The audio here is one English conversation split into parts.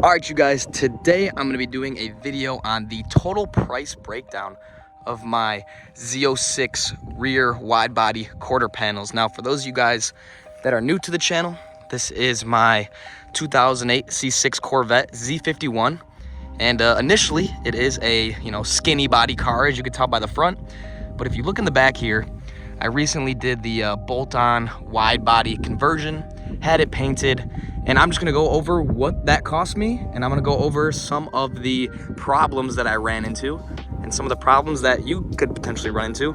All right, you guys, today I'm gonna be doing a video on the total price breakdown of my Z06 rear wide body quarter panels. Now, for those of you guys that are new to the channel, this is my 2008 C6 Corvette Z51. And initially it is a, skinny body car, as you can tell by the front. But if you look in the back here, I recently did the bolt-on wide body conversion, had it painted, and I'm just gonna go over what that cost me, and I'm gonna go over some of the problems that I ran into and some of the problems that you could potentially run into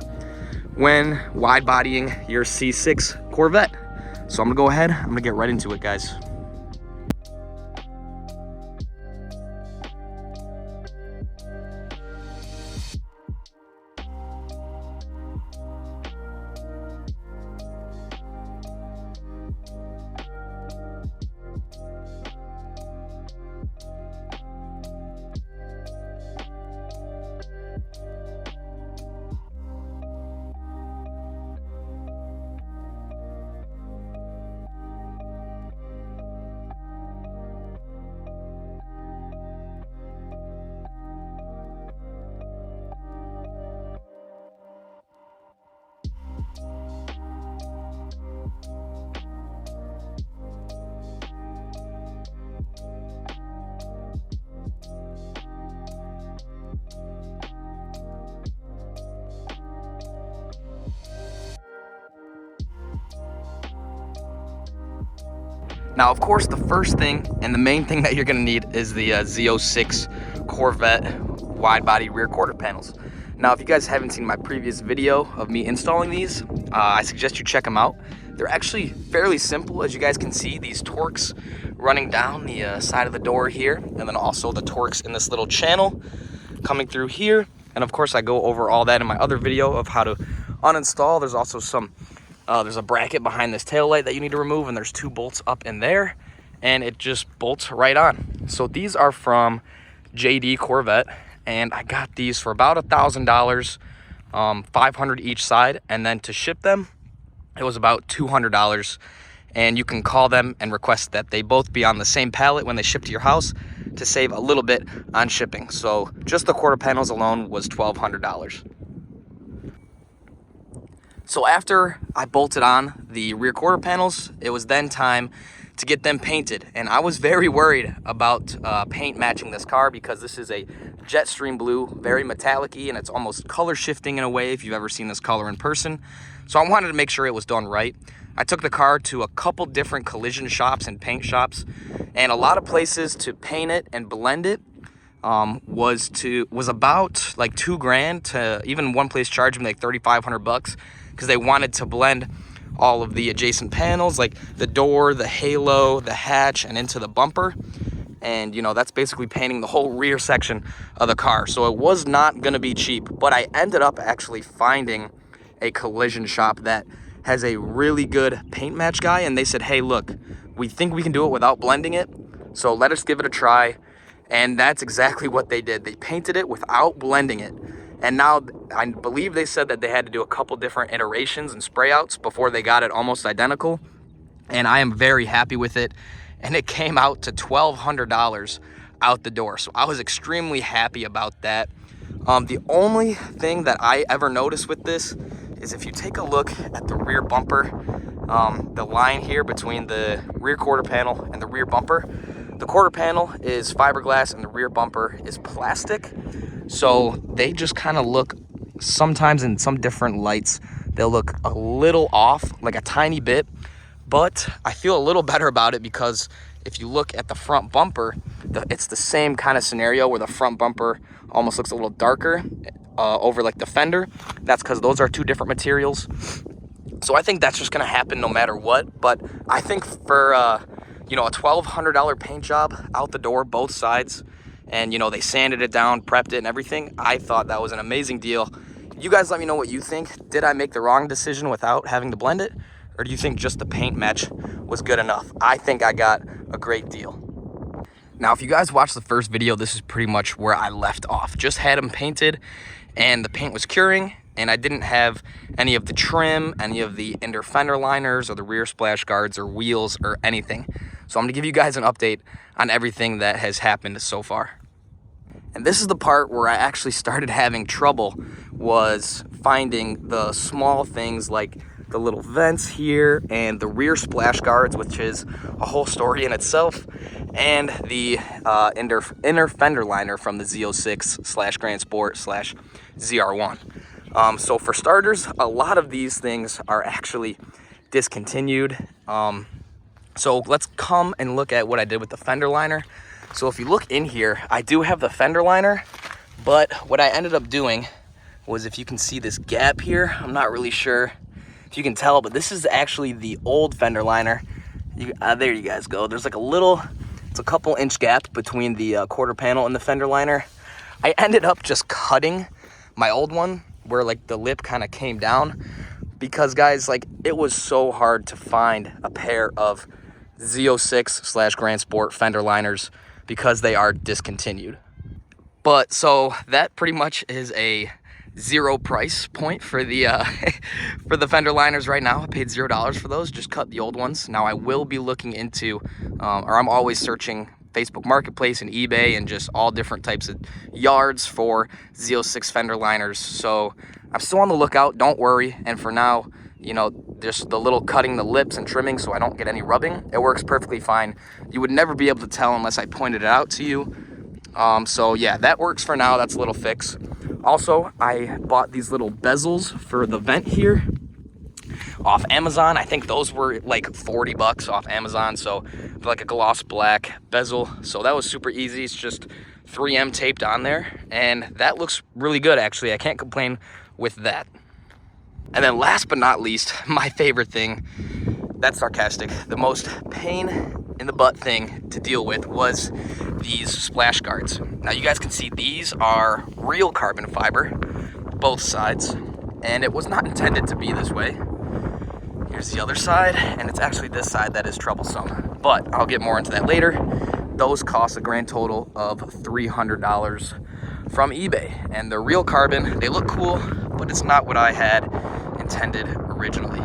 when wide bodying your C6 Corvette. So I'm gonna go ahead, I'm gonna get right into it, guys. Now, of course, the first thing and the main thing that you're gonna need is the Z06 Corvette wide body rear quarter panels. Now, if you guys haven't seen my previous video of me installing these, I suggest you check them out. They're actually fairly simple. As you guys can see, these Torx running down the side of the door here, and then also the Torx in this little channel coming through here. And of course, I go over all that in my other video of how to uninstall. There's also some there's a bracket behind this tail light that you need to remove, and there's two bolts up in there, and it just bolts right on. So these are from JD Corvette, and I got these for about $1,000, $500 each side, and then to ship them, it was about $200. And you can call them and request that they both be on the same pallet when they ship to your house to save a little bit on shipping. So just the quarter panels alone was $1,200. So after I bolted on the rear quarter panels, it was then time to get them painted. And I was very worried about paint matching this car because this is a Jetstream blue, very metallic-y, and it's almost color shifting in a way if you've ever seen this color in person. So I wanted to make sure it was done right. I took the car to a couple different collision shops and paint shops, and a lot of places to paint it and blend it was about like $2,000 to even one place charged me like $3,500 because they wanted to blend all of the adjacent panels, like the door, the halo, the hatch, and into the bumper. And that's basically painting the whole rear section of the car. So it was not gonna be cheap, but I ended up actually finding a collision shop that has a really good paint match guy, and they said, hey, look, we think we can do it without blending it, so let us give it a try. And that's exactly what they did. They painted it without blending it. And now I believe they said that they had to do a couple different iterations and spray outs before they got it almost identical. And I am very happy with it. And it came out to $1,200 out the door. So I was extremely happy about that. The only thing that I ever noticed with this is if you take a look at the rear bumper, the line here between the rear quarter panel and the rear bumper, the quarter panel is fiberglass and the rear bumper is plastic. So they just kind of look, sometimes in some different lights, they'll look a little off, like a tiny bit, but I feel a little better about it because if you look at the front bumper, it's the same kind of scenario where the front bumper almost looks a little darker over like the fender. That's because those are two different materials. So I think that's just gonna happen no matter what. But I think for a $1,200 paint job out the door, both sides, and they sanded it down, prepped it and everything, I thought that was an amazing deal. You guys let me know what you think. Did I make the wrong decision without having to blend it? Or do you think just the paint match was good enough? I think I got a great deal. Now, if you guys watched the first video, this is pretty much where I left off. Just had them painted and the paint was curing, and I didn't have any of the trim, any of the inner fender liners or the rear splash guards or wheels or anything. So I'm gonna give you guys an update on everything that has happened so far. And this is the part where I actually started having trouble, was finding the small things like the little vents here and the rear splash guards, which is a whole story in itself, and the inner fender liner from the Z06 / Grand Sport / ZR1. So for starters, a lot of these things are actually discontinued. So let's come and look at what I did with the fender liner. So if you look in here, I do have the fender liner, but what I ended up doing was, if you can see this gap here, I'm not really sure if you can tell, but this is actually the old fender liner. There you guys go. There's like it's a couple inch gap between the quarter panel and the fender liner. I ended up just cutting my old one where like the lip kind of came down, because guys, like, it was so hard to find a pair of Z06 / Grand Sport fender liners because they are discontinued. But so that pretty much is a zero price point for the for the fender liners right now. I paid $0 for those, just cut the old ones. Now I will be looking into, or I'm always searching Facebook Marketplace and eBay and just all different types of yards for Z06 fender liners. So I'm still on the lookout, don't worry. And for now, you know, just the little cutting the lips and trimming so I don't get any rubbing, it works perfectly fine. You would never be able to tell unless I pointed it out to you. So yeah, that works for now. That's a little fix. Also, I bought these little bezels for the vent here off Amazon. I think those were like 40 bucks off Amazon. So like a gloss black bezel. So that was super easy. It's just 3M taped on there, and that looks really good actually. I can't complain with that. And then last but not least, my favorite thing, that's sarcastic, the most pain in the butt thing to deal with was these splash guards. Now you guys can see these are real carbon fiber, both sides, and it was not intended to be this way. Here's the other side, and it's actually this side that is troublesome, but I'll get more into that later. Those cost a grand total of $300 from eBay, and they're real carbon. They look cool, but it's not what I had intended originally.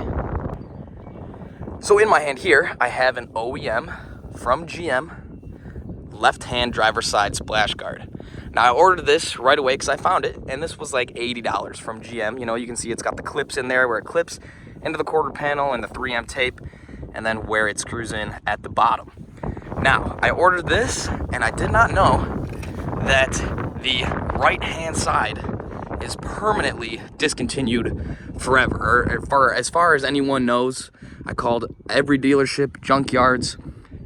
So in my hand here, I have an OEM from GM left-hand driver's side splash guard. Now I ordered this right away because I found it, and this was like $80 from GM. You know, you can see it's got the clips in there where it clips into the quarter panel and the 3M tape, and then where it screws in at the bottom. Now, I ordered this, and I did not know that the right-hand side is permanently discontinued forever. Or as far as anyone knows, I called every dealership, junkyards,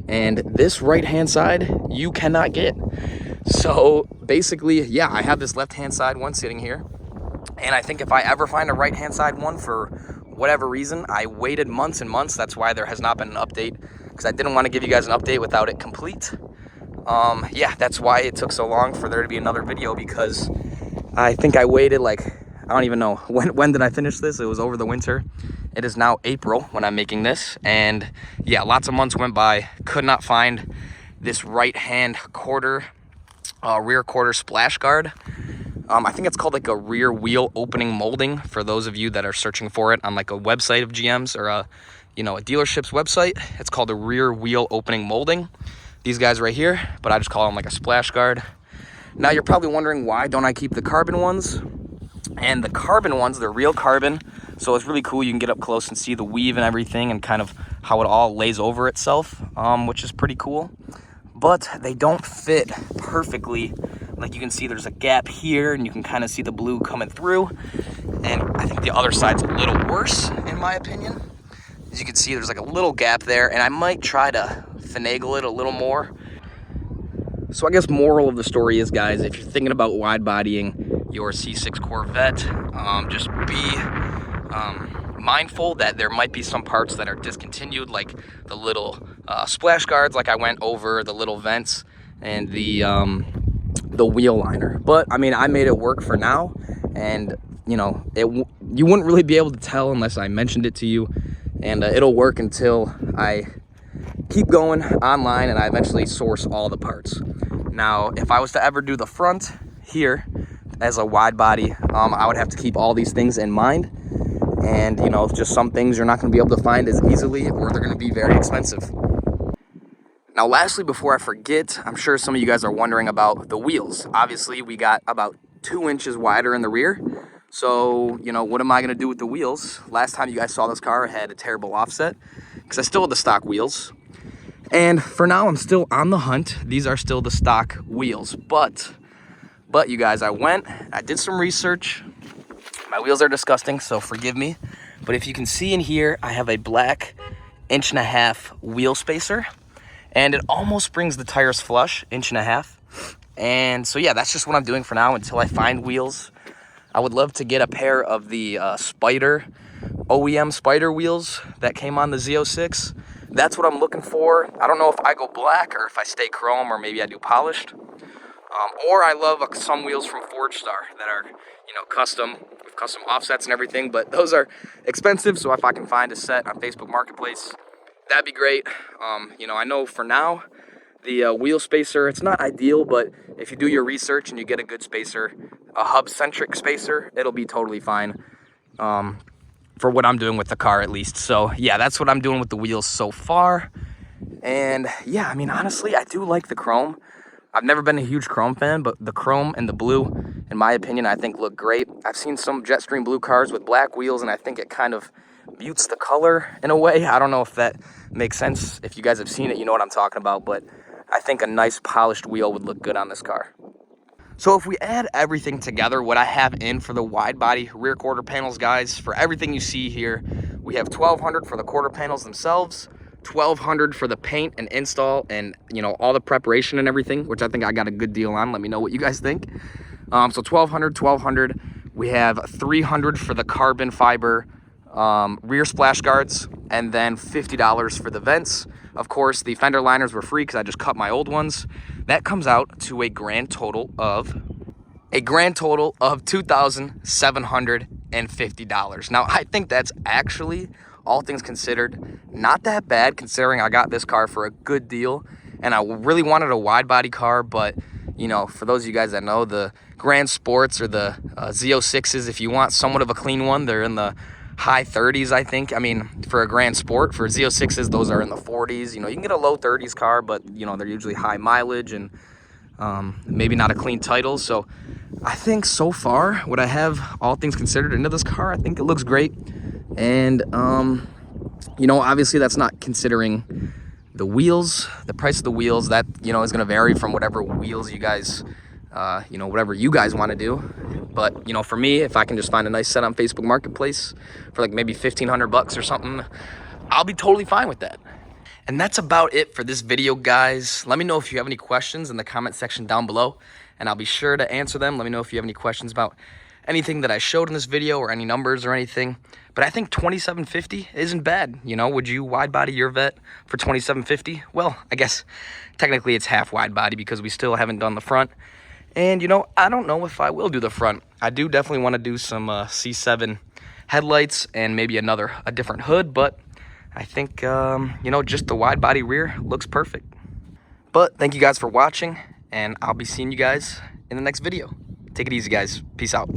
and this right-hand side you cannot get. So basically, yeah, I have this left-hand side one sitting here, and I think if I ever find a right-hand side one for whatever reason, I waited months and months. That's why there has not been an update, because I didn't want to give you guys an update without it complete. Yeah, that's why it took so long for there to be another video, because I think I waited like, I don't even know, when did I finish this? It was over the winter. It is now April when I'm making this, and yeah, lots of months went by, could not find this right-hand rear quarter splash guard. I think it's called like a rear wheel opening molding, for those of you that are searching for it on like a website of GM's or a dealership's website. It's called a rear wheel opening molding. These guys right here, but I just call them like a splash guard. Now you're probably wondering, why don't I keep the carbon ones? And the carbon ones, they're real carbon, so it's really cool. You can get up close and see the weave and everything, and kind of how it all lays over itself, which is pretty cool. But they don't fit perfectly. Like you can see there's a gap here, and you can kind of see the blue coming through. And I think the other side's a little worse, in my opinion. As you can see, there's like a little gap there, and I might try to finagle it a little more. So I guess moral of the story is, guys, if you're thinking about wide bodying your C6 Corvette, just be mindful that there might be some parts that are discontinued, like the little splash guards, like I went over, the little vents, and the wheel liner. But I mean, I made it work for now, and you know, you wouldn't really be able to tell unless I mentioned it to you, and it'll work until I keep going online and I eventually source all the parts. Now, if I was to ever do the front here as a wide body, I would have to keep all these things in mind, and you know, just some things you're not going to be able to find as easily, or they're going to be very expensive. Now, lastly, before I forget, I'm sure some of you guys are wondering about the wheels. Obviously, we got about 2 inches wider in the rear. So, you know, what am I gonna do with the wheels? Last time you guys saw this car, it had a terrible offset because I still had the stock wheels. And for now, I'm still on the hunt. These are still the stock wheels. But you guys, I did some research. My wheels are disgusting, so forgive me. But if you can see in here, I have a black 1.5 inch wheel spacer. And it almost brings the tires flush, 1.5 inches. And so yeah, that's just what I'm doing for now until I find wheels. I would love to get a pair of the Spider, OEM Spider wheels that came on the Z06. That's what I'm looking for. I don't know if I go black or if I stay chrome or maybe I do polished. Or I love some wheels from Forge Star that are, you know, custom, with custom offsets and everything, but those are expensive. So if I can find a set on Facebook Marketplace, that'd be great. You know, I know for now, the wheel spacer, it's not ideal, but if you do your research and you get a good spacer, a hub-centric spacer, it'll be totally fine for what I'm doing with the car at least. So yeah, that's what I'm doing with the wheels so far. And yeah, I mean, honestly, I do like the chrome. I've never been a huge chrome fan, but the chrome and the blue, in my opinion, I think look great. I've seen some Jetstream blue cars with black wheels, and I think it kind of mutes the color in a way. I don't know if that makes sense. If you guys have seen it, you know what I'm talking about, but I think a nice polished wheel would look good on this car. So if we add everything together, what I have in for the wide body rear quarter panels, guys, for everything you see here, we have $1,200 for the quarter panels themselves, $1,200 for the paint and install and, you know, all the preparation and everything, which I think I got a good deal on. Let me know what you guys think. So $1,200. We have $300 for the carbon fiber rear splash guards, and then $50 for the vents. Of course, the fender liners were free because I just cut my old ones. That comes out to a grand total of $2,750. Now, I think that's actually, all things considered, not that bad considering I got this car for a good deal and I really wanted a wide body car. But you know, for those of you guys that know, the Grand Sports or the Z06s, if you want somewhat of a clean one, they're in the high 30s, I think. I mean, for a Grand Sport, for Z06s, those are in the 40s. You know, you can get a low 30s car, but you know, they're usually high mileage and maybe not a clean title. So I think so far, what I have, all things considered, into this car, I think it looks great. And you know, obviously that's not considering the wheels, the price of the wheels. That, you know, is going to vary from whatever wheels you guys, you know, whatever you guys want to do. But, you know, for me, if I can just find a nice set on Facebook Marketplace for like maybe $1,500 or something, I'll be totally fine with that. And that's about it for this video, guys. Let me know if you have any questions in the comment section down below, and I'll be sure to answer them. Let me know if you have any questions about anything that I showed in this video or any numbers or anything. But I think $2,750 isn't bad. You know, would you wide body your Vet for $2,750? Well, I guess technically it's half wide body because we still haven't done the front. And, you know, I don't know if I will do the front. I do definitely want to do some C7 headlights and maybe a different hood. But I think, you know, just the wide body rear looks perfect. But thank you guys for watching, and I'll be seeing you guys in the next video. Take it easy, guys. Peace out.